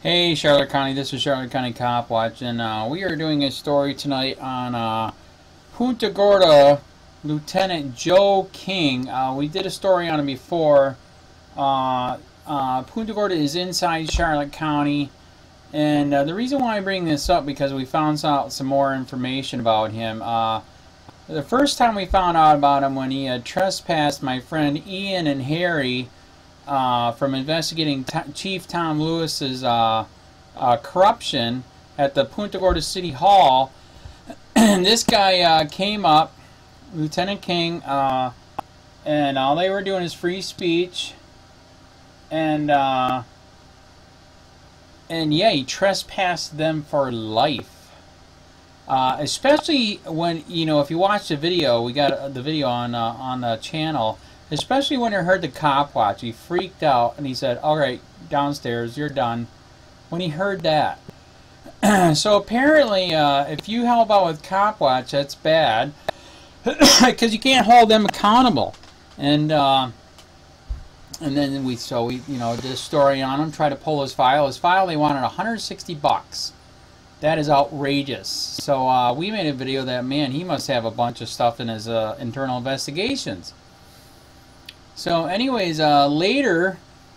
Hey Charlotte County, this is Charlotte County Cop Watch, and we are doing a story tonight on Punta Gorda, Lieutenant Joe King. We did a story on him before. Punta Gorda is inside Charlotte County, and the reason why I bring this up because we found out some more information about him. The first time we found out about him when he had trespassed my friend Ian and Harry from investigating Chief Tom Lewis's corruption at the Punta Gorda City Hall. This guy came up, Lieutenant King, and all they were doing is free speech, and yeah, he trespassed them for life. Especially when, you know, if you watch the video, we got the video on the channel. Especially when he heard the cop watch, he freaked out and he said, "All right, downstairs, you're done." When he heard that, so apparently, if you help out with cop watch, that's bad because you can't hold them accountable. And then we you know, did a story on him, tried to pull his file. His file, they wanted $160. That is outrageous. So we made a video that, man, he must have a bunch of stuff in his internal investigations. So anyways, later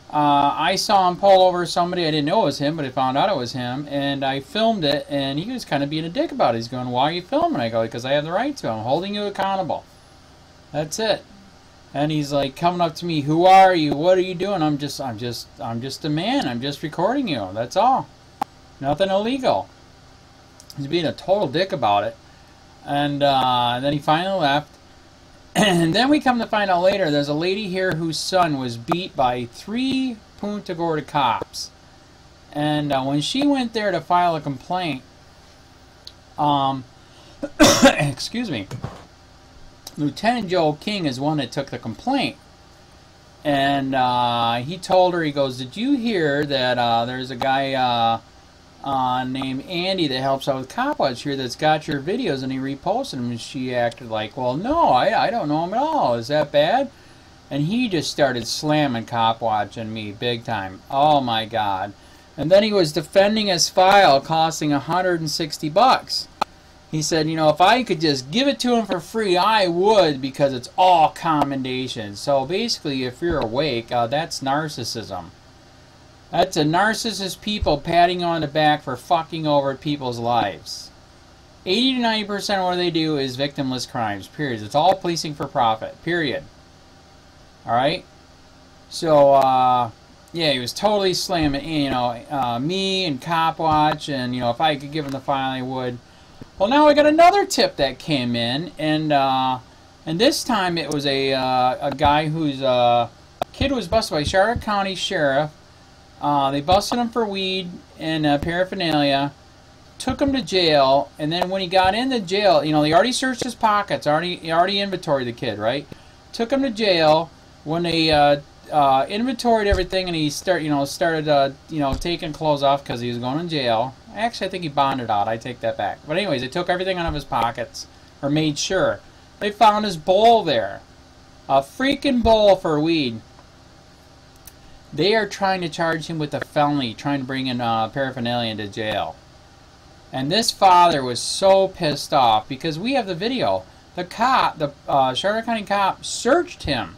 I saw him pull over somebody. I didn't know it was him, but I found out it was him, and I filmed it, and he was kind of being a dick about it. He's going, "Why are you filming?" I go, "Because I have the right to. I'm holding you accountable. That's it." And he's like coming up to me, "Who are you? What are you doing?" I'm just a man. I'm just recording you. That's all. Nothing illegal. He's being a total dick about it. And then he finally left. And then we come to find out later, there's a lady here whose son was beat by 3 Punta Gorda cops. And when she went there to file a complaint, excuse me, Lieutenant Joe King is one that took the complaint. And he told her, he goes, "Did you hear that there's a guy named Andy that helps out with COPWATCH here that's got your videos," and he reposted them? And she acted like, "Well, no, I don't know him at all. Is that bad?" And he just started slamming COPWATCH and me big time. Oh my God. And then he was defending his file costing $160. He said, "You know, if I could just give it to him for free, I would, because it's all commendations." So basically, if you're awake, that's narcissism. That's a narcissist people patting you on the back for fucking over people's lives. 80 to 90% of what they do is victimless crimes, period. It's all policing for profit, period. Alright? So, yeah, he was totally slamming, you know, me and COPWATCH, and, you know, if I could give him the file, I would. Well, now I got another tip that came in, and this time it was a guy whose kid was busted by Charlotte County Sheriff. They busted him for weed and paraphernalia, took him to jail, and then when he got into jail, you know, they already searched his pockets, already inventoried the kid, right? Took him to jail. When they inventoried everything, and he started taking clothes off because he was going to jail. Actually, I think he bonded out. I take that back. But anyways, they took everything out of his pockets, or made sure. They found his bowl there, a freaking bowl for weed. They are trying to charge him with a felony, trying to bring in paraphernalia into jail. And this father was so pissed off because we have the video. The cop, the Charlotte County cop, searched him.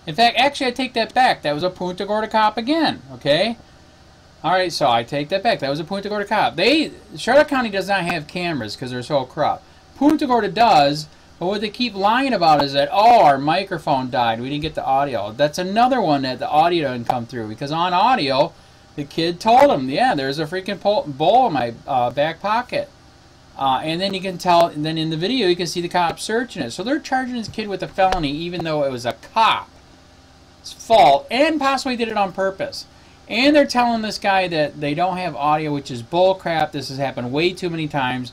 In fact, actually, I take that back. That was a Punta Gorda cop again. Okay. All right, so I take that back. That was a Punta Gorda cop. Charlotte County does not have cameras because they're so corrupt. Punta Gorda does. But what they keep lying about is that, oh, our microphone died, we didn't get the audio. That's another one that the audio didn't come through, because on audio, the kid told him, "Yeah, there's a freaking bowl in my back pocket." And then you can tell, and then in the video you can see the cop searching it. So they're charging this kid with a felony, even though it was a cop's fault, and possibly did it on purpose. And they're telling this guy that they don't have audio, which is bull crap. This has happened way too many times.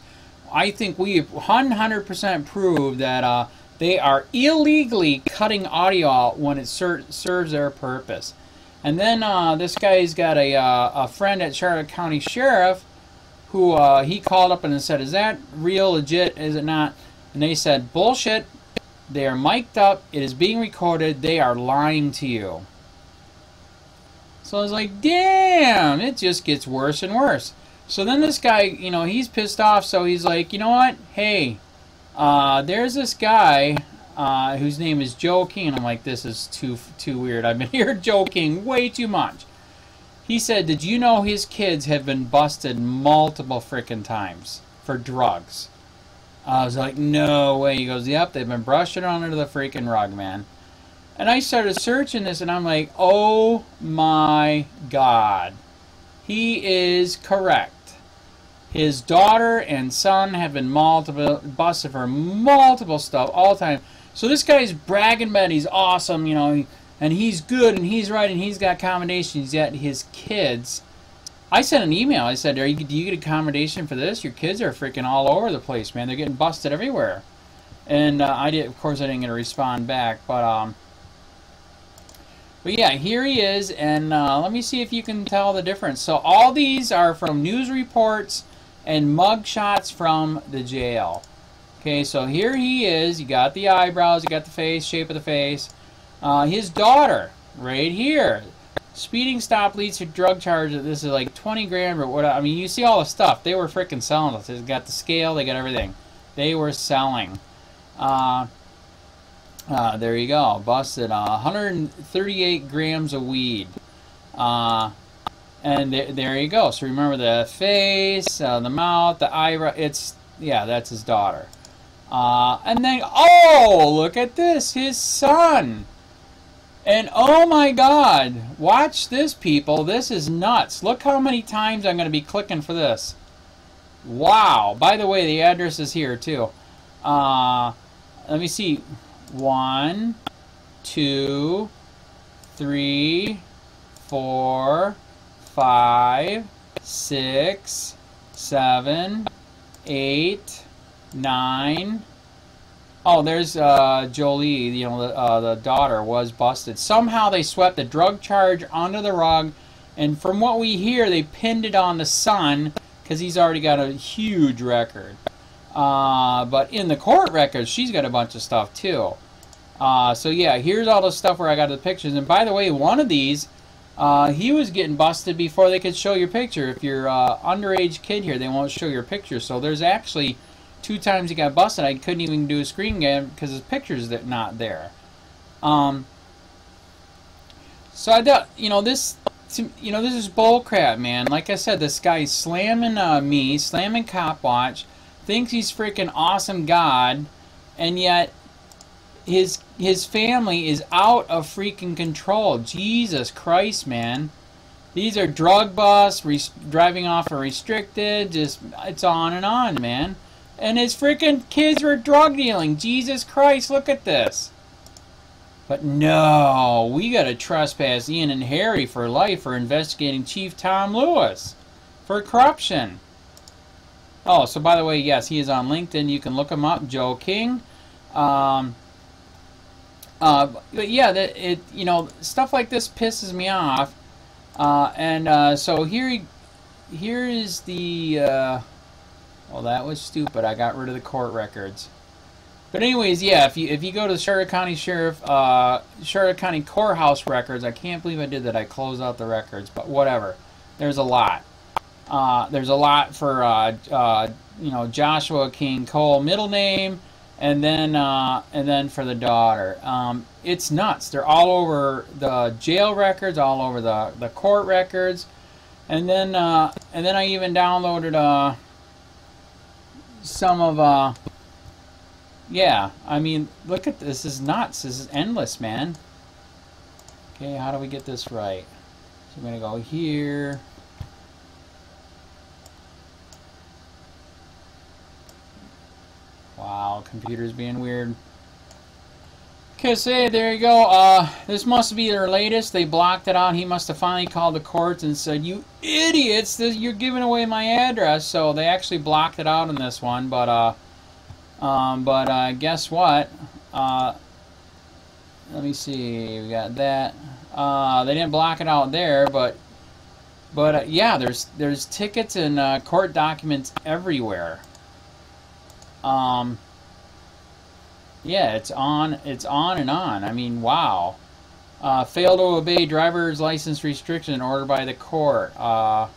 I think we 100% proved that they are illegally cutting audio out when it serves their purpose. And then this guy's got a friend at Charlotte County Sheriff who he called up and said, "Is that real, legit, is it not?" And they said, "Bullshit. They are mic'd up. It is being recorded. They are lying to you." So I was like, damn, it just gets worse and worse. So then this guy, you know, he's pissed off, so he's like, you know what? Hey, there's this guy whose name is Joe King. And I'm like, this is too weird. I've been hearing Joe King way too much. He said, did you know his kids have been busted multiple frickin' times for drugs? I was like, no way. He goes, yep, they've been brushing under the freaking rug, man. And I started searching this, and I'm like, oh my God. He is correct. His daughter and son have been busted for multiple stuff all the time. So this guy's bragging about he's awesome, you know, and he's good, and he's right, and he's got accommodations, yet his kids... I sent an email. I said, do you get accommodation for this? Your kids are freaking all over the place, man. They're getting busted everywhere. And of course, I didn't get a respond back, but yeah, here he is, and let me see if you can tell the difference. So all these are from news reports and mug shots from the jail. Okay, so here he is. You got the eyebrows, you got the face, shape of the face. His daughter, right here. Speeding stop leads to drug charges. This is like 20 grand or what? I mean, you see all the stuff. They were freaking selling it. They got the scale. They got everything. They were selling. There you go. Busted 138 grams of weed. And there you go. So remember the face, the mouth, the eyebrow. Yeah, that's his daughter. And then, oh, look at this. His son. And oh my God, watch this, people. This is nuts. Look how many times I'm going to be clicking for this. Wow. By the way, the address is here too. Let me see. 1, 2, 3, 4, 5, 6, 7, 8, 9. Oh, there's Jolie, you know, the daughter was busted. Somehow they swept the drug charge under the rug, and from what we hear, they pinned it on the son because he's already got a huge record. But in the court records, she's got a bunch of stuff too. So yeah, here's all the stuff where I got the pictures. And by the way, one of these, he was getting busted before they could show your picture. If you're underage kid here, they won't show your picture. So there's actually 2 times he got busted. I couldn't even do a screen game because his picture's not there. So I thought, this is bull crap, man. Like I said, this guy's slamming me, slamming COPWATCH, thinks he's freaking awesome God, and yet his family is out of freaking control. Jesus Christ, man. These are drug busts, driving off a restricted, just, it's on and on, man. And his freaking kids were drug dealing. Jesus Christ, look at this. But no, we got to trespass Ian and Harry for life for investigating Chief Tom Lewis for corruption. Oh, so by the way, yes, he is on LinkedIn. You can look him up, Joe King. But yeah, stuff like this pisses me off. So here is the. Well, that was stupid. I got rid of the court records. But anyways, yeah, if you go to the Charlotte County Charlotte County Courthouse records, I can't believe I did that. I closed out the records, but whatever. There's a lot. There's a lot for Joshua King Cole middle name, and then for the daughter. It's nuts. They're all over the jail records, all over the court records, and then I even downloaded some of yeah, I mean, look at this. This is nuts. This is endless, man. Okay, how do we get this right? So I'm gonna go here. Wow, computer's being weird. Kasey, there you go. This must be their latest. They blocked it out. He must have finally called the courts and said, "You idiots! You're giving away my address." So they actually blocked it out in this one. But guess what? Let me see. We got that. They didn't block it out there, but yeah, there's tickets and court documents everywhere. Yeah, it's on and on. I mean, wow. Failed to obey driver's license restriction ordered by the court. What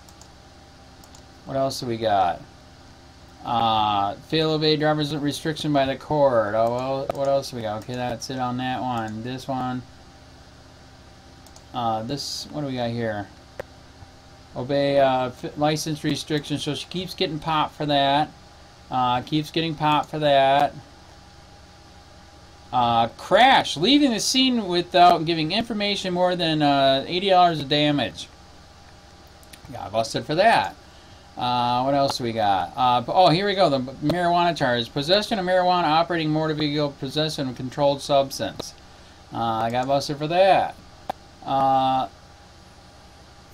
else do we got? Failed to obey driver's restriction by the court. Oh, well, what else do we got? Okay, that's it on that one. This one. This, what do we got here? Obey license restriction. So she keeps getting popped for that. Keeps getting popped for that. Crash. Leaving the scene without giving information more than $80 of damage. Got busted for that. What else do we got? Oh, here we go. The marijuana charge. Possession of marijuana, operating motor vehicle, possession of controlled substance. I got busted for that.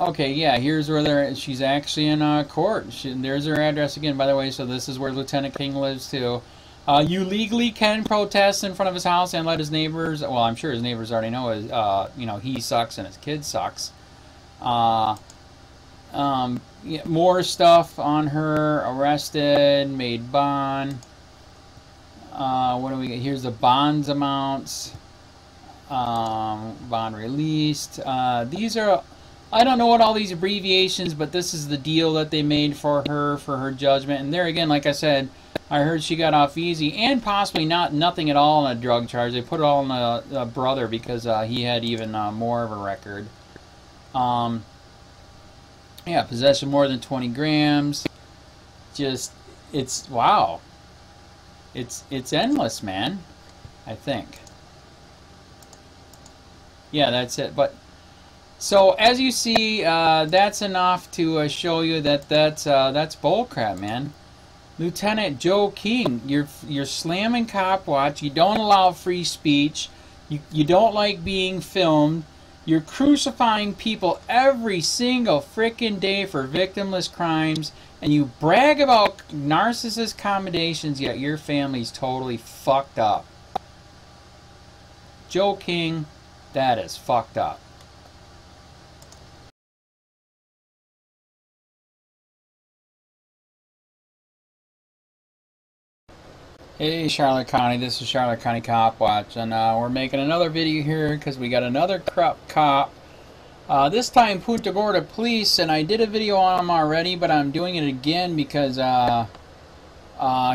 Okay, yeah, here's where she's actually in court. There's her address again, by the way, so this is where Lieutenant King lives, too. You legally can protest in front of his house and let his neighbors, well, I'm sure his neighbors already know, you know, he sucks and his kid sucks. Yeah, more stuff on her. Arrested, made bond. What do we get? Here's the bonds amounts. Bond released. These are, I don't know what all these abbreviations, but this is the deal that they made for her judgment. And there again, like I said, I heard she got off easy and possibly nothing at all on a drug charge. They put it all on the brother because he had even more of a record. Yeah, possession more than 20 grams. Just, it's, wow. It's endless, man. I think. Yeah, that's it. But so as you see, that's enough to show you that that's bullcrap, man. Lieutenant Joe King, you're slamming COPWATCH. You don't allow free speech. You don't like being filmed. You're crucifying people every single frickin' day for victimless crimes, and you brag about narcissist commendations, yet your family's totally fucked up. Joe King, that is fucked up. Hey Charlotte County, this is Charlotte County COPWATCH, and we're making another video here because we got another corrupt cop. This time Punta Gorda police, and I did a video on him already, but I'm doing it again because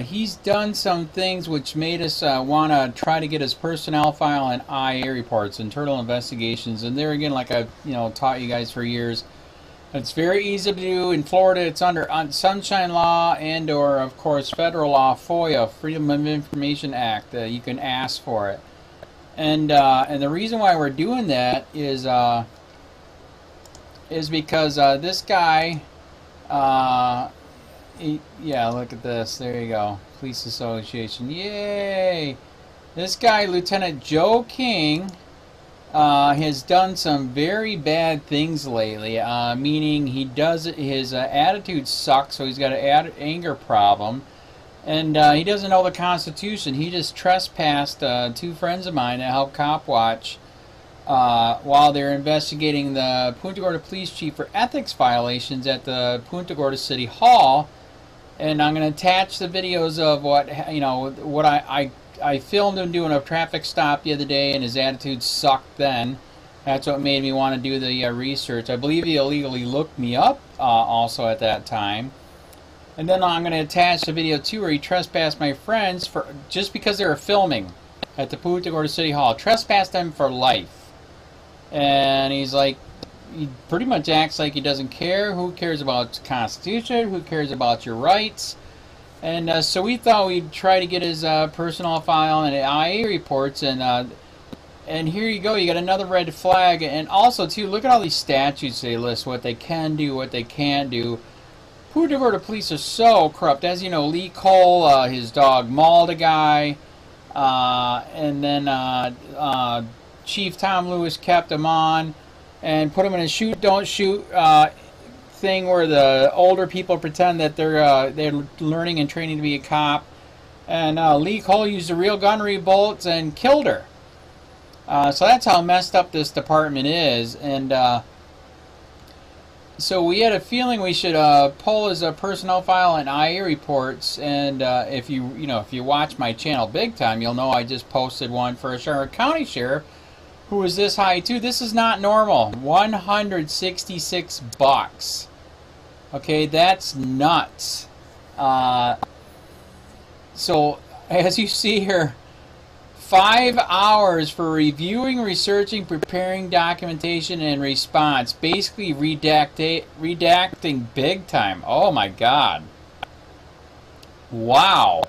he's done some things which made us want to try to get his personnel file and IA reports, internal investigations. And there again, like I've taught you guys for years, it's very easy to do. In Florida, it's under Sunshine Law and or, of course, federal law, FOIA, Freedom of Information Act. You can ask for it. And the reason why we're doing that is because this guy, yeah, look at this. There you go. Police Association. Yay! This guy, Lieutenant Joe King, has done some very bad things lately, meaning his attitude sucks, so he's got an anger problem, and he doesn't know the Constitution. He just trespassed two friends of mine that helped COPWATCH while they're investigating the Punta Gorda police chief for ethics violations at the Punta Gorda City Hall. And I'm going to attach the videos of what I filmed him doing a traffic stop the other day, and his attitude sucked then. That's what made me want to do the research. I believe he illegally looked me up also at that time. And then I'm going to attach the video too where he trespassed my friends just because they were filming at the Punta Gorda City Hall. Trespassed them for life. And he's like, he pretty much acts like he doesn't care. Who cares about the Constitution? Who cares about your rights? And so we thought we'd try to get his personal file and IA reports, and here you go. You got another red flag, and also too, look at all these statutes they list, what they can do, what they can't do. Punta Gorda police are so corrupt. As you know, Lee Cole, his dog mauled a guy, and then Chief Tom Lewis kept him on and put him in a shoot, don't shoot thing where the older people pretend that they're learning and training to be a cop. And Lee Cole used the real gunnery bullets and killed her. So that's how messed up this department is. And so we had a feeling we should pull his personnel file and IA reports. And if you watch my channel big time, you'll know I just posted one for a Charlotte County sheriff who was this high too. This is not normal. 166 bucks. Okay, that's nuts. So as you see here, 5 hours for reviewing, researching, preparing documentation, and response. Basically redacting big time. Oh my God. Wow.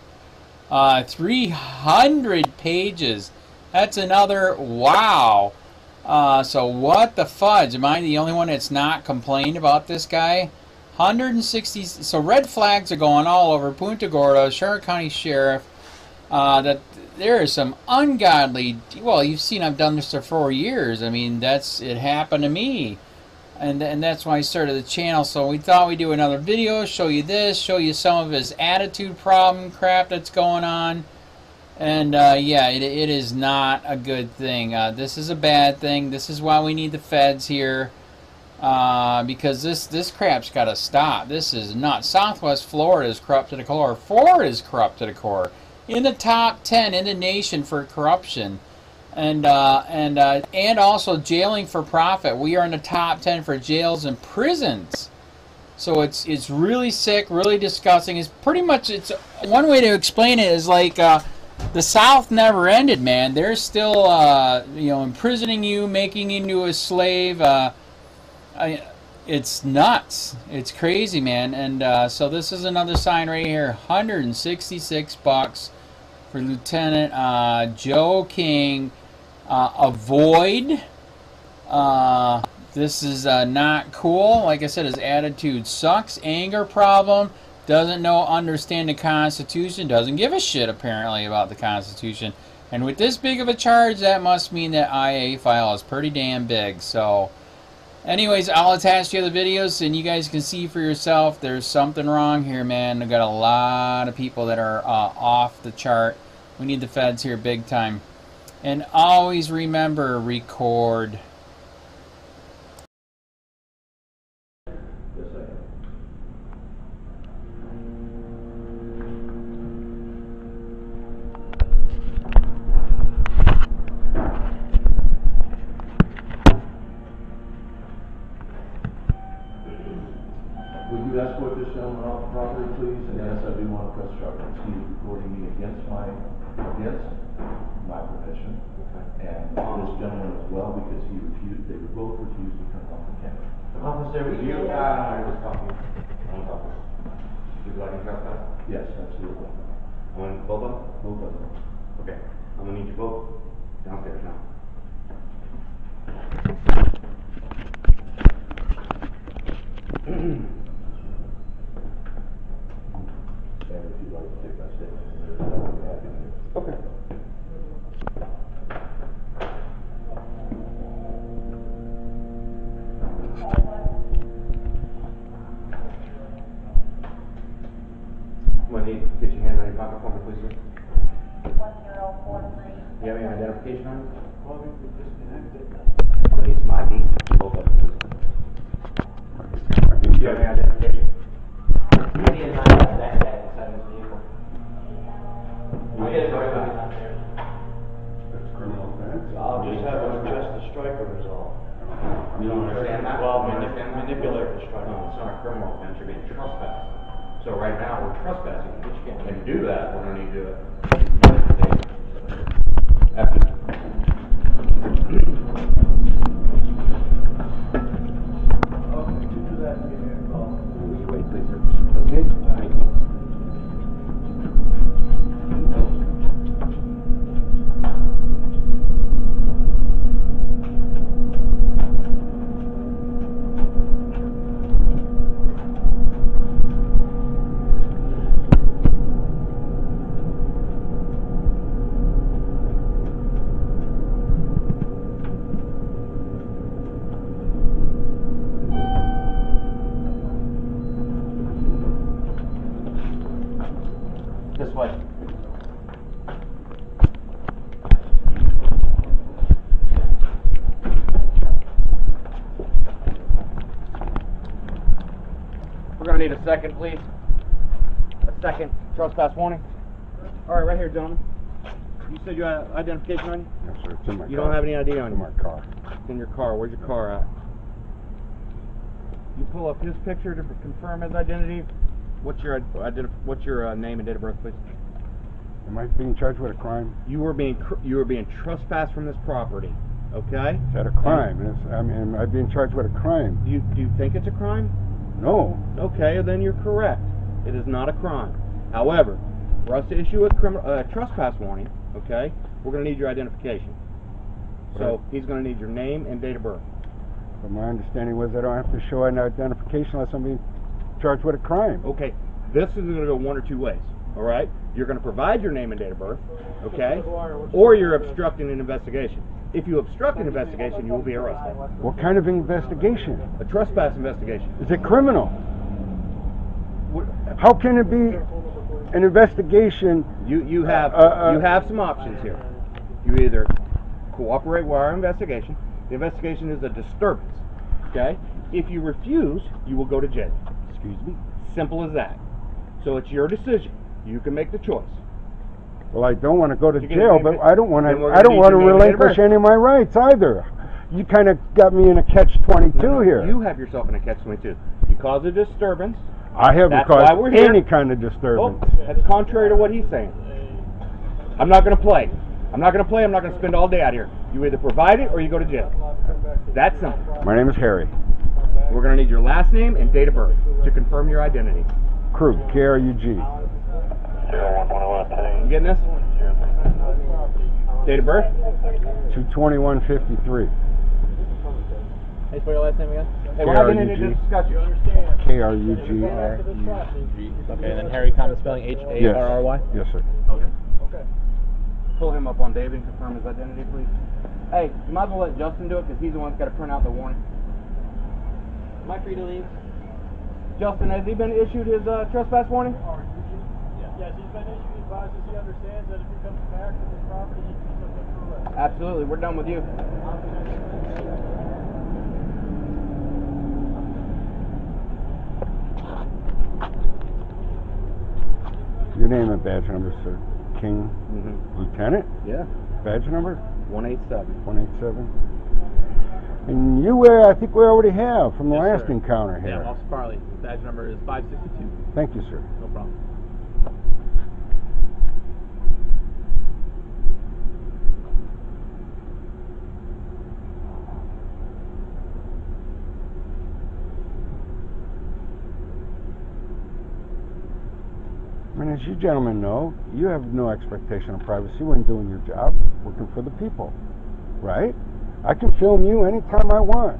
300 pages. That's another wow. So what the fudge? Am I the only one that's not complained about this guy? 160. So red flags are going all over Punta Gorda, Charlotte County Sheriff. That there is some ungodly. Well, you've seen I've done this for 4 years. I mean, it happened to me, and that's why I started the channel. So we thought we'd do another video, show you this, show you some of his attitude problem crap that's going on. And yeah, it is not a good thing. This is a bad thing. This is why we need the feds here, because this crap's got to stop. This is nuts. Southwest Florida is corrupt to the core. Florida is corrupt to the core. In the top 10 in the nation for corruption, and also jailing for profit. We are in the top 10 for jails and prisons. So it's really sick, really disgusting. It's pretty much, it's one way to explain it is like the South never ended, man. They're still you know, imprisoning you, making you into a slave. It's nuts. It's crazy, man. And so this is another sign right here. 166 bucks for Lieutenant Joe King. Avoid. This is not cool. Like I said, his attitude sucks. Anger problem. Doesn't understand the Constitution. Doesn't give a shit, apparently, about the Constitution. And with this big of a charge, that must mean that IA file is pretty damn big. So, anyways, I'll attach the other videos, and you guys can see for yourself. There's something wrong here, man. I've got a lot of people that are off the chart. We need the feds here big time. And always remember, record. Would you escort this gentleman off the property, please? And yes, I do want to press charges. He is recording me against my permission. Okay. And this gentleman as well, because they were both refused to turn off the camera. Officer, would you, I was talking. Would you like to address that? Yes, absolutely. Both of them? Both of them. Okay. I'm going to need you both downstairs now. And if you'd like to take that statement, I'd be happy to. Okay. I'm going to need to get your hand on your pocket for me, please, sir. 1043. Do you have any identification on you? Well, we could disconnect it. I'm going to need some ID. Both of them, please. Do you have any identification? He is not that guy inside his vehicle. I get it right when he's not there. That's criminal offense. I'll just have him adjust the striker is all. You don't understand that? Well, You understand that? manipulate the striker. No, it's not a criminal offense, you're being trespassed. So right now, we're trespassing. And to do that, we're going to need to after. Wait, please, sir. Okay? Thank you. This way. We're going to need a second, please. A second trespass warning. All right, right here, gentlemen. You said you had identification on you? Yes, sir. It's in my car. You don't have any ID on It's in you? my car. It's in your car. Where's your car at? You pull up his picture to confirm his identity. What's your name and date of birth, please? Am I being charged with a crime? You were being trespassed from this property. Okay? Is that a crime? Am I being charged with a crime? Do you think it's a crime? No. Okay, then you're correct. It is not a crime. However, for us to issue a trespass warning, okay, we're going to need your identification. So Right. he's going to need your name and date of birth. But my understanding was I don't have to show an identification unless I'm being charged with a crime. Okay, this is going to go one or two ways. All right, you're going to provide your name and date of birth, okay, or you're obstructing an investigation. If you obstruct an investigation, you will be arrested. What kind of investigation? A trespass investigation. Is it criminal? How can it be an investigation? You have some options here. You either cooperate with our investigation. The investigation is a disturbance. Okay. If you refuse, you will go to jail. Excuse me? Simple as that. So it's your decision. You can make the choice. Well, I don't want to go to You're gonna jail, name but it- I don't want then we're to. I gonna don't need want to your name and date of relinquish birth. any of my rights either. You kind of got me in a catch-22 No, here. you have yourself in a catch-22. You caused a disturbance. I haven't That's caused why we're here. any kind of Oh, disturbance. that's contrary to what he's saying. I'm not going to play. I'm not going to play. I'm not going to spend all day out here. You either provide it or you go to jail. That's simple. My name is Harry We're going to need your last name and date of birth to confirm your identity. Krug, K-R-U-G. You getting this? Date of birth? 2/21/53. Hey, spell your last name again? Hey, we're not getting into this discussion. K-R-U-G. Okay, and then Harry, common spelling H-A-R-R-Y? Yes, sir. Okay. Pull him up on David and confirm his identity, please. Hey, you might as well let Justin do it because he's the one that's got to print out the warning. Am I free to leave? Justin, has he been issued his trespass warning? Yes, he's been issued, he advises, he understands that if he comes back to this property, he can be subject to arrest. Absolutely, we're done with you. Your name and badge number, sir. King Lieutenant? Yeah. Badge number? 187. 187. And you, I think we already have from the Yes, last sir. encounter here. Yeah, Officer Farley. Badge number is 562. Thank you, sir. No problem. I mean, as you gentlemen know, you have no expectation of privacy when doing your job, working for the people, right? I can film you anytime I want.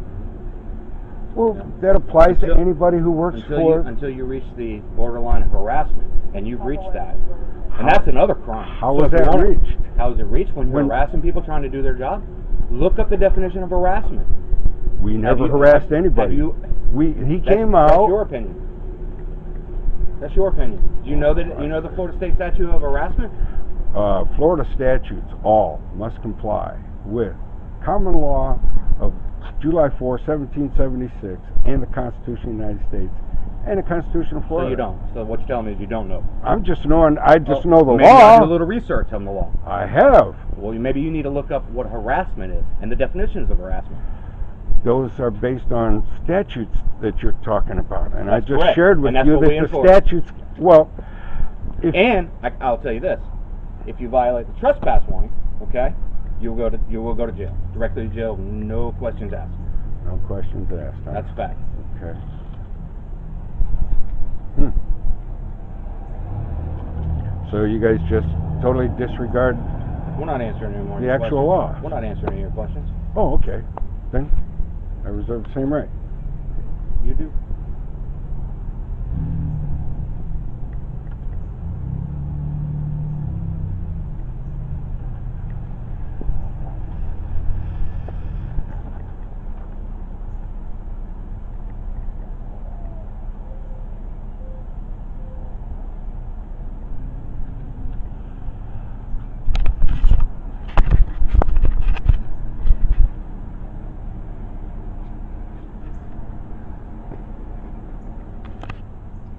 Well, that applies to anybody who works for... Until you reach the borderline of harassment, and you've reached that. And that's another crime. How So was if you that wanna- reached? How is it reached? When you're When- harassing people trying to do their job? Look up the definition of harassment. We never you- harassed have anybody. you- He That's- came That's out... your opinion. That's your opinion. Do you know that the Florida State statute of harassment? Florida statutes all must comply with common law of July 4, 1776, and the Constitution of the United States, and the Constitution of Florida. So you don't. So what you're telling me is you don't know. I'm just knowing, I just know the Maybe you law. do a little research on the law. I have. Well, maybe you need to look up what harassment is and the definitions of harassment. Those are based on statutes that you're talking about, and I That's just correct. shared with And that's you what we that the enforce. statutes, well, if And I'll tell you this: if you violate the trespass warning, okay, you will go to jail, directly to jail, no questions asked. no questions asked. Huh? That's a fact. Okay. So you guys just totally disregard... We're not answering any more. of The your actual questions. law. We're not answering any of your questions. Oh, okay. Then I reserve the same right. You do.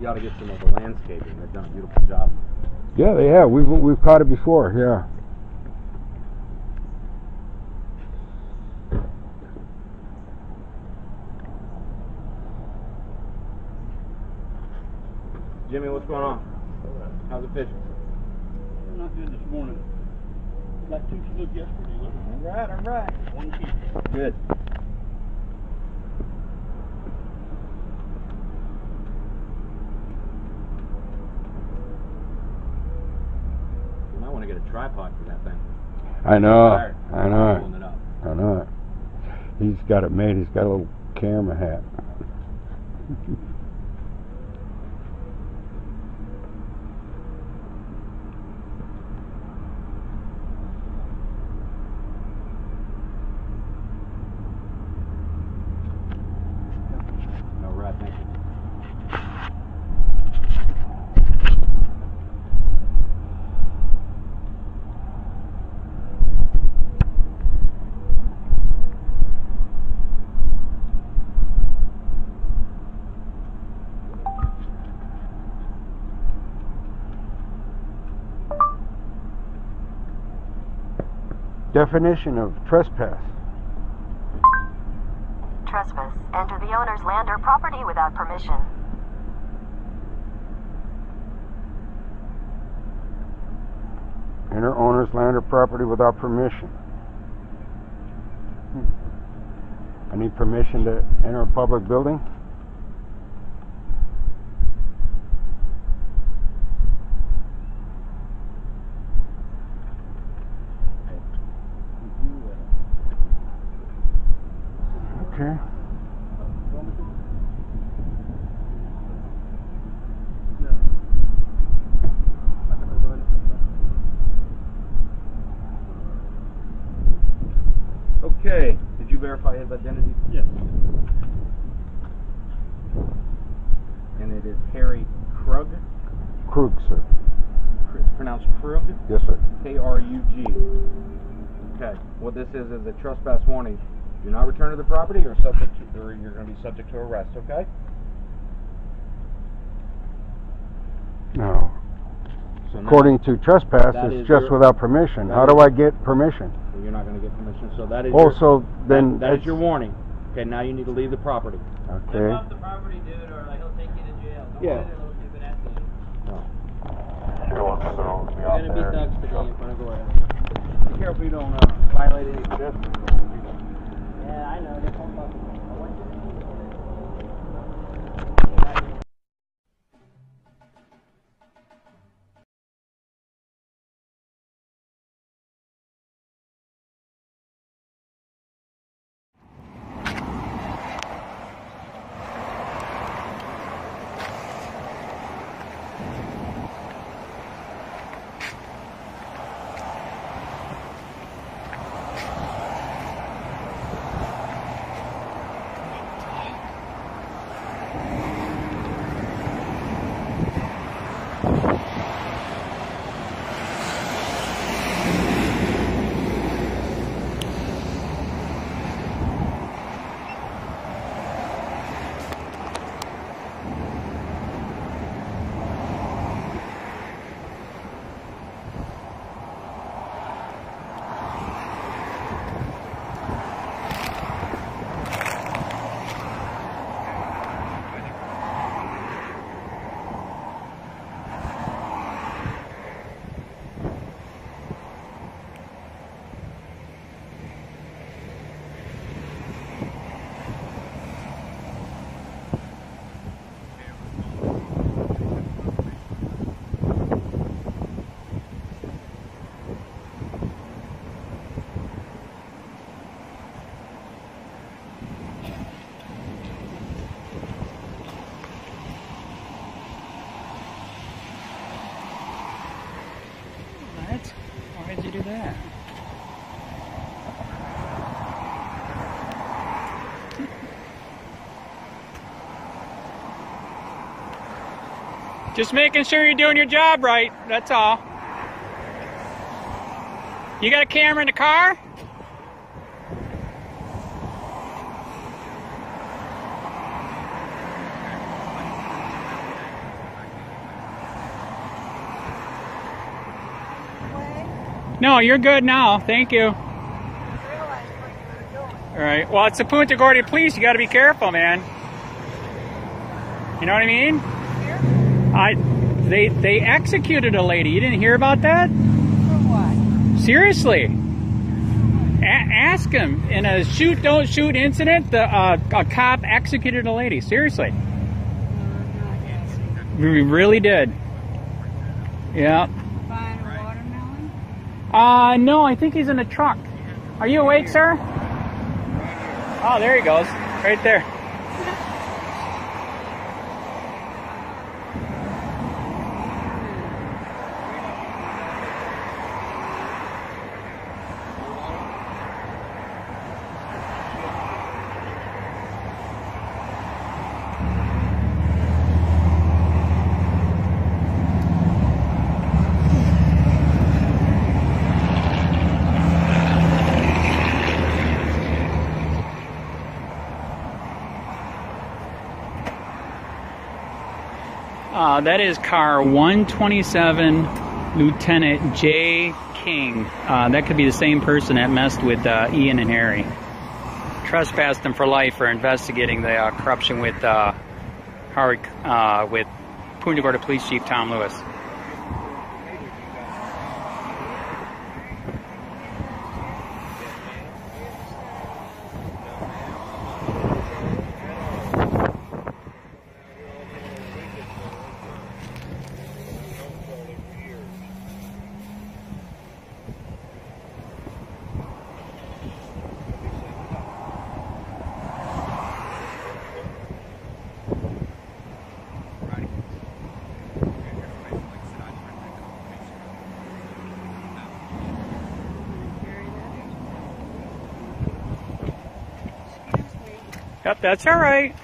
You ought to get some of the landscaping. They've done a beautiful job. Yeah, they have. We've caught it before. Yeah. Jimmy, what's going on? How's it fishing? Not good this morning. Got 2 snook yesterday. All right. 1 keep. Good. You might want to get a tripod for that thing. I know. Holding it up. I know it. He's got it made. He's got a little camera hat. All right, thank you. Definition of trespass. Trespass. Enter the owner's land or property without permission. Enter owner's land or property without permission. I need permission to enter a public building? Okay. Okay. Did you verify his identity? Yes. And it is Harry Krug. Krug, sir. It's pronounced Krug. Yes, sir. K-R-U-G. Okay. What this is a trespass warning. Do not return to the property or you're going to be subject to arrest, okay? No. So now, According to trespass, that is it's just your- without permission. that How is- do I get permission? you're not going to get permission. So that is Also, then that is it's- your warning. Okay, now you need to leave the property. Live Okay. off the property, dude, or like he'll take you to jail. Don't Yeah. play their little stupid ass game. No. We're gonna be thugs today in front of Gorda. Be careful you don't violate any pedestrian rules. Yeah, I know. They're all fucking. I want you to What? Why did you do that? Just making sure you're doing your job right, that's all. You got a camera in the car? No, you're good now. Thank you. All right. Well, it's the Punta Gorda Police. You got to be careful, man. You know what I mean? They executed a lady. You didn't hear about that? For what? Seriously. Ask him. In a shoot, don't shoot incident, a cop executed a lady. Seriously. We really did. Yeah. Buying a watermelon? No, I think he's in a truck. Are you awake, sir? Oh, there he goes. Right there. That is car 127, Lieutenant J. King. That could be the same person that messed with Ian and Harry. Trespassed them for life for investigating the corruption with Punta Gorda Police Chief Tom Lewis. Yep, that's all right.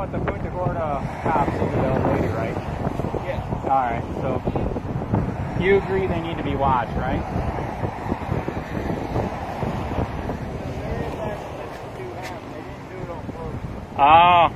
The Punta Gorda cops over the lady, right? Yeah. Alright, so you agree they need to be watched, right? Oh.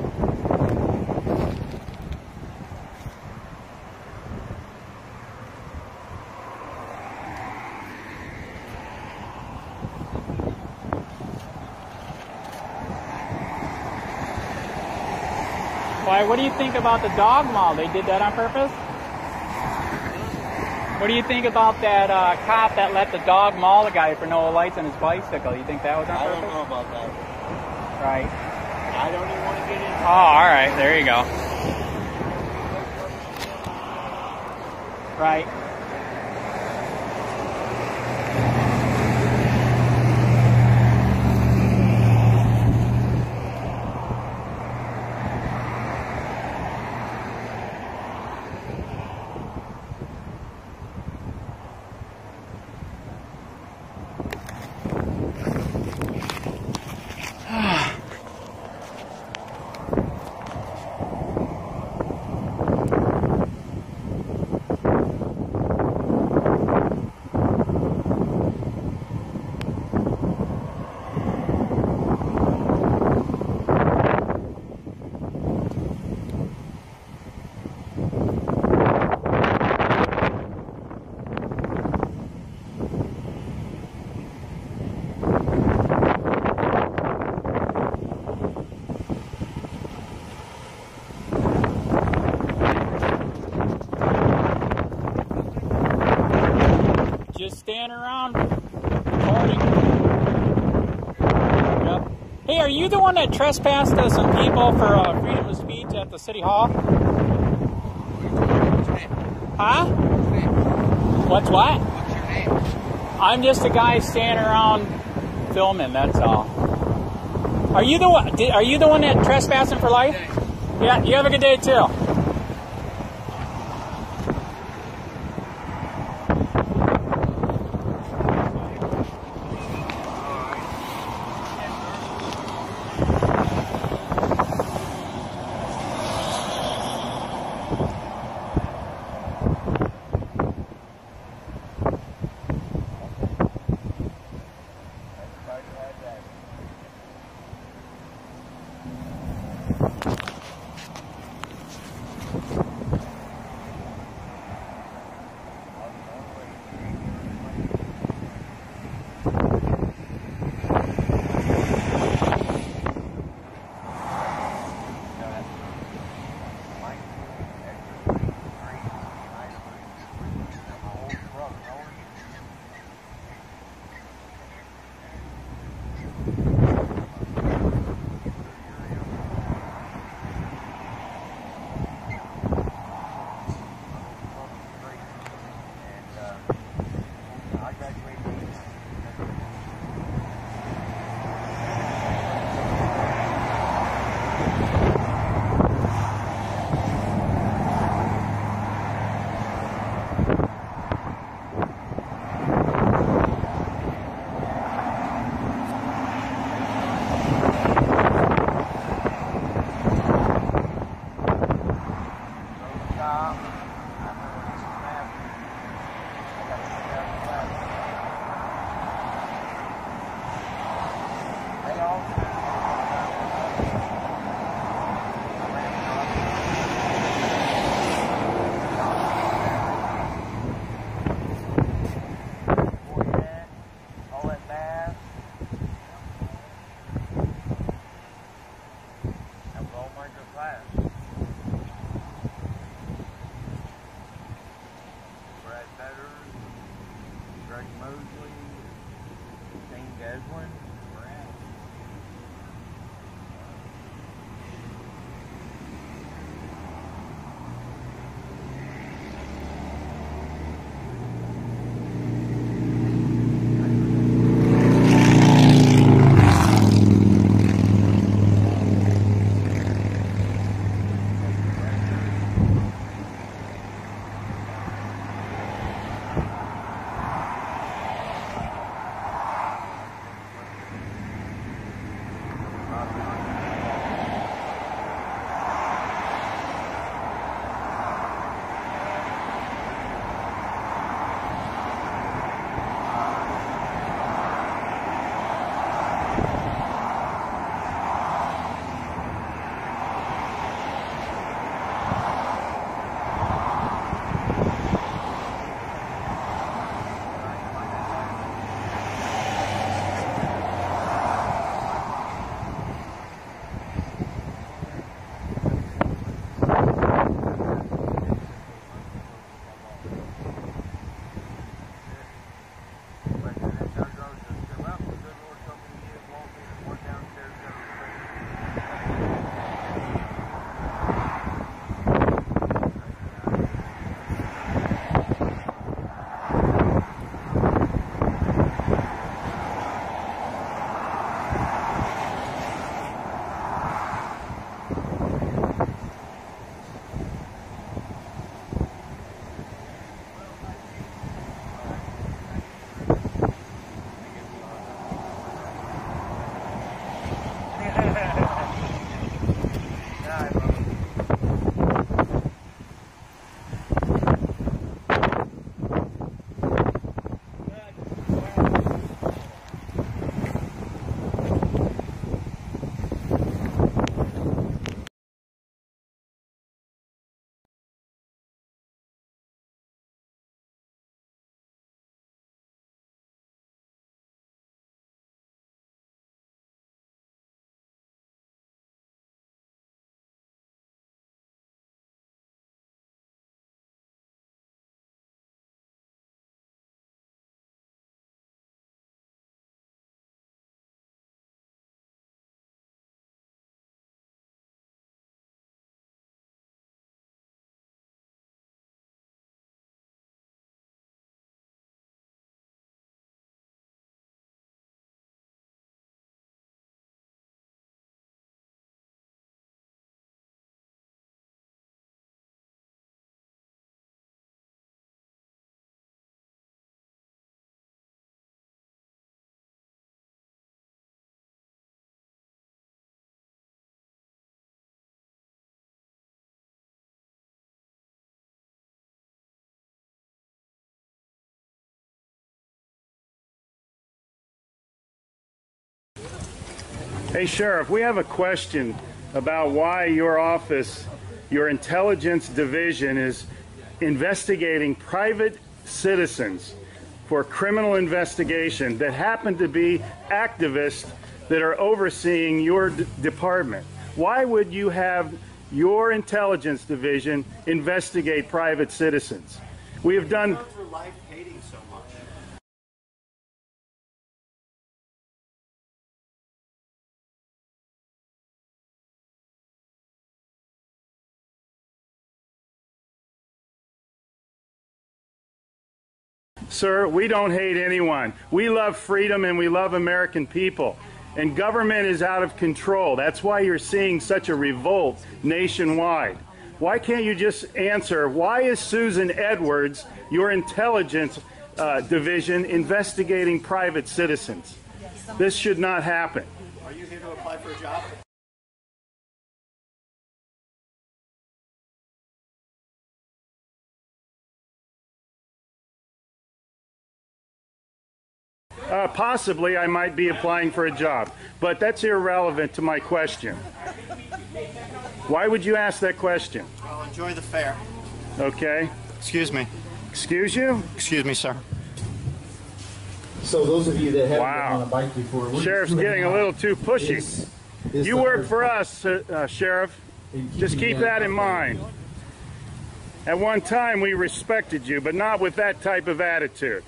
Why, what do you think about the dog maul? They did that on purpose? What do you think about that cop that let the dog maul the guy for no lights on his bicycle? You think that was on purpose? I don't know about that. Right. I don't even want to get in. Oh, alright, there you go. Right. Hey, are you the one that trespassed some people for freedom of speech at the city hall? Huh? What's what? What's your name? I'm just a guy standing around filming. That's all. Are you the one? Are you the one that trespassing for life? Yeah. You have a good day too. Hey, Sheriff, we have a question about why your office, your intelligence division, is investigating private citizens for criminal investigation that happen to be activists that are overseeing your department. Why would you have your intelligence division investigate private citizens? We have done... For life hating so much. Sir, we don't hate anyone. We love freedom and we love American people. And government is out of control. That's why you're seeing such a revolt nationwide. Why can't you just answer, why is Susan Edwards, your intelligence division, investigating private citizens? This should not happen. Are you here to apply for a job? Possibly I might be applying for a job, but that's irrelevant to my question. Why would you ask that question? Well, enjoy the fair. Okay. Excuse me. Excuse you? Excuse me, sir. So those of you that haven't Wow. been on a bike before, we're Sheriff's just getting a little too pushy. is You the work hard for part. us, Sheriff. And Just keeping keep that in mind. At one time we respected you, but not with that type of attitude.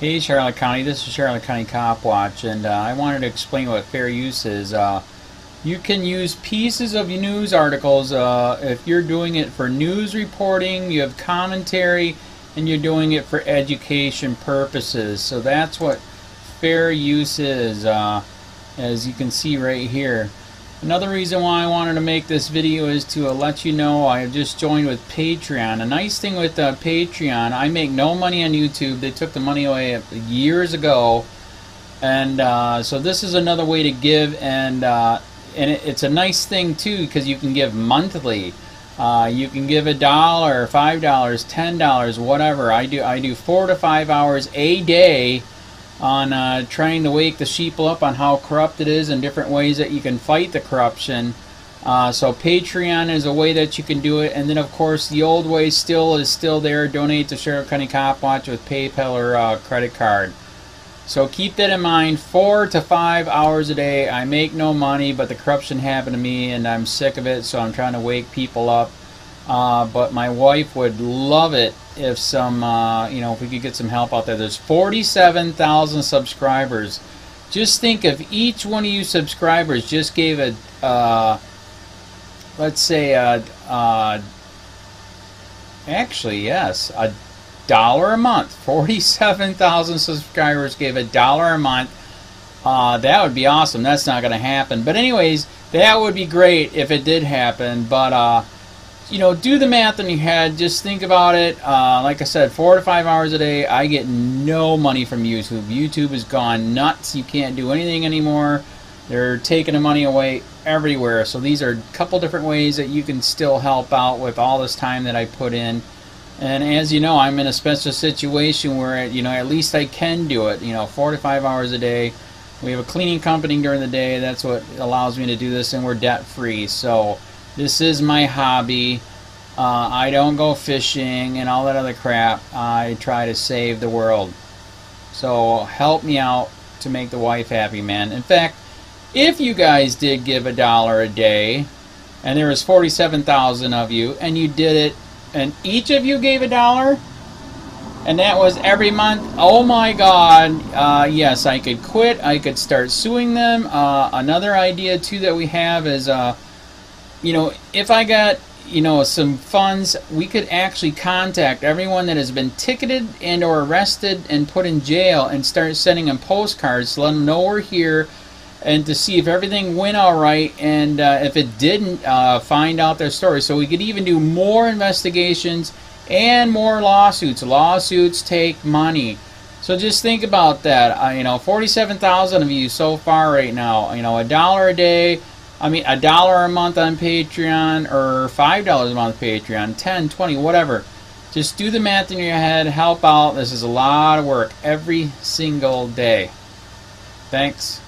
Hey Charlotte County, this is Charlotte County COPWATCH, and I wanted to explain what fair use is. You can use pieces of news articles if you're doing it for news reporting, you have commentary, and you're doing it for education purposes. So that's what fair use is, as you can see right here. Another reason why I wanted to make this video is to let you know I have just joined with Patreon. A nice thing with Patreon, I make no money on YouTube. They took the money away years ago, and so this is another way to give, and it's a nice thing too because you can give monthly. You can give $1, $5, $10, whatever. I do 4 to 5 hours a day on trying to wake the sheep up on how corrupt it is and different ways that you can fight the corruption. So Patreon is a way that you can do it, and then of course the old way is still there. Donate to Charlotte County COPWATCH with PayPal or credit card. So keep that in mind. 4 to 5 hours a day. I make no money, but the corruption happened to me and I'm sick of it, so I'm trying to wake people up. But my wife would love it if if we could get some help out there. There's 47,000 subscribers. Just think if each one of you subscribers just gave a let's say, actually, yes, $1 a month. 47,000 subscribers gave $1 a month. That would be awesome. That's not going to happen. But anyways, that would be great if it did happen. But, you know, do the math in your head. Just think about it. Like I said, 4 to 5 hours a day. I get no money from YouTube. YouTube has gone nuts. You can't do anything anymore. They're taking the money away everywhere. So these are a couple different ways that you can still help out with all this time that I put in. And as you know, I'm in a special situation where, you know, at least I can do it. You know, 4 to 5 hours a day. We have a cleaning company during the day. That's what allows me to do this, and we're debt-free. So this is my hobby. I don't go fishing and all that other crap. I try to save the world. So help me out to make the wife happy, man. In fact, if you guys did give $1 a day, and there was 47,000 of you, and you did it, and each of you gave $1, and that was every month, oh my God, yes, I could quit. I could start suing them. Another idea, too, that we have is, you know, if I got, you know, some funds, we could actually contact everyone that has been ticketed and or arrested and put in jail and start sending them postcards to let them know we're here and to see if everything went all right, and if it didn't, find out their story. So we could even do more investigations and more lawsuits. Lawsuits take money. So just think about that. You know, 47,000 of you so far right now. You know, $1 a day. I mean, $1 a month on Patreon, or $5 a month Patreon, 10, 20, whatever. Just do the math in your head. Help out. This is a lot of work every single day. Thanks.